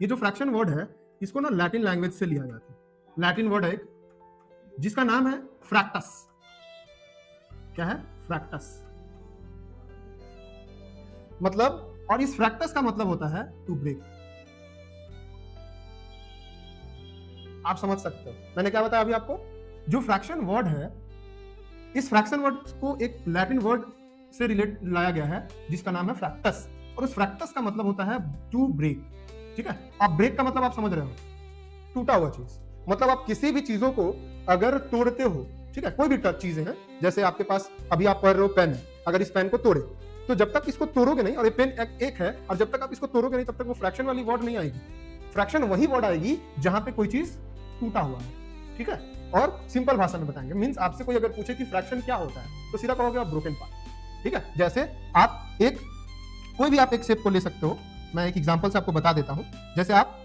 ये जो fraction word है इसको ना लैटिन लैंग्वेज से लिया गया था। लैटिन वर्ड है एक जिसका नाम है फ्रैक्टस। क्या है? फ्रैक्टस। मतलब, और इस फ्रैक्टस का मतलब होता है टू ब्रेक। आप समझ सकते हो मैंने क्या बताया अभी आपको? जो फ्रैक्शन वर्ड है, इस फ्रैक्शन वर्ड को एक लैटिन वर्ड से रिलेट लाया गया है जिसका नाम है फ्रैक्टस, और उस फ्रैक्टस का मतलब होता है टू ब्रेक। ठीक है? आप ब्रेक का मतलब आप समझ रहे हो, टूटा हुआ चीज। मतलब आप किसी भी चीजों को अगर तोड़ते हो, ठीक है, कोई भी चीजें हैं, जैसे आपके पास अभी आप पढ़ रहे हो पेन है, अगर इस पेन को तोड़े तो जब तक इसको तोड़ोगे नहीं, और ये पेन एक है, और जब तक आप इसको तोड़ोगे नहीं तब तक वो फ्रैक्शन वाली वर्ड नहीं आएगी। फ्रैक्शन वही वर्ड आएगी जहां पे कोई चीज टूटा हुआ है। ठीक है? और सिंपल भाषा में बताएंगे, मींस आपसे कोई अगर पूछे कि फ्रैक्शन क्या होता है तो सीधा कहोगे आप ब्रोकन पार्ट। ठीक है? जैसे आप एक कोई भी आप एक शेप को ले सकते हो, मैं एक एग्जांपल से आपको बता देता हूं। जैसे आप,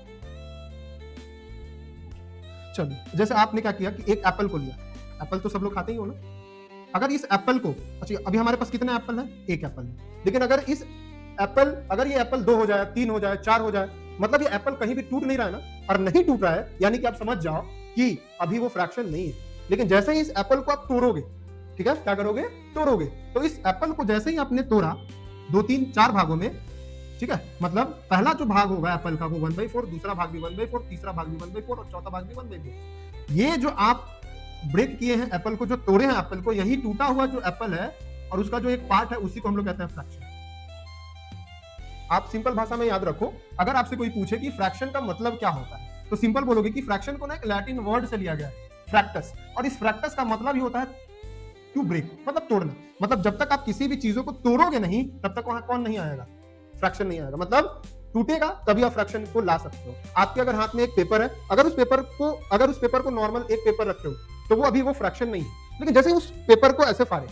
चलो, जैसे आपने क्या किया कि एक एप्पल को लिया। एप्पल तो सब लोग खाते ही हो ना। अगर इस एप्पल को, अच्छा अभी हमारे पास कितने एप्पल है? एक एप्पल है। लेकिन अगर इस एप्पल, अगर ये एप्पल 2 हो जाए, 3 हो जाए, 4 हो जाए, मतलब ये एप्पल कहीं भी टूट नहीं रहा है ना, और नहीं टूट रहा है, यानी कि आप समझ जाओ कि अभी वो फ्रैक्शन नहीं है। लेकिन जैसे ही इस एप्पल को आप तोड़ोगे, ठीक है, क्या करोगे? तोड़ोगे। तो इस एप्पल को जैसे ही आपने तोड़ा 2, 3, 4 भागों में, ठीक है, मतलब पहला जो भाग होगा एप्पल का वो 1/4, दूसरा भाग भी 1/4, तीसरा भाग भी 1/4 और चौथा भाग भी 1/4। ये जो आप ब्रेक किए हैं एप्पल को, जो तोड़े हैं एप्पल को, यही टूटा हुआ जो एप्पल है और उसका जो एक पार्ट है उसी को हम लोग कहते हैं फ्रैक्शन। आप सिंपल भाषा में याद रखो, अगर आपसे कोई पूछे कि फ्रैक्शन का मतलब क्या होता है तो सिंपल बोलोगे कि फ्रैक्शन को ना एक लैटिन वर्ड से लिया गया है, फ्रैक्टस, और इस फ्रैक्टस का मतलब ही होता है टू ब्रेक, मतलब तोड़ना। मतलब जब तक आप किसी भी चीजों को तोड़ोगे नहीं तब तक वहां कौन नहीं आएगा? फ्रैक्शन नहीं आएगा। मतलब टूटेगा तभी आप फ्रैक्शन को ला सकते हो। आपके अगर हाथ में एक पेपर है, अगर उस पेपर को नॉर्मल एक पेपर रखे हो तो वो अभी वो फ्रैक्शन नहीं है। लेकिन जैसे उस पेपर को ऐसे फाड़े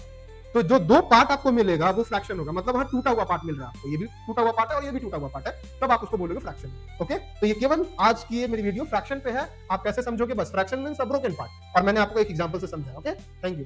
तो जो 2 पार्ट आपको मिलेगा वो फ्रैक्शन होगा। मतलब वहां टूटा हुआ पार्ट मिल रहा है आपको, ये भी टूटा हुआ पार्ट है और ये भी टूटा हुआ पार्ट है, तब आप उसको बोलोगे फ्रैक्शन। ओके? तो ये केवल आज की ये मेरी वीडियो फ्रैक्शन पे है। आप कैसे समझोगे? बस fraction means a broken part, और मैंने आपको एक एग्जांपल से समझाया। ओके? Thank you.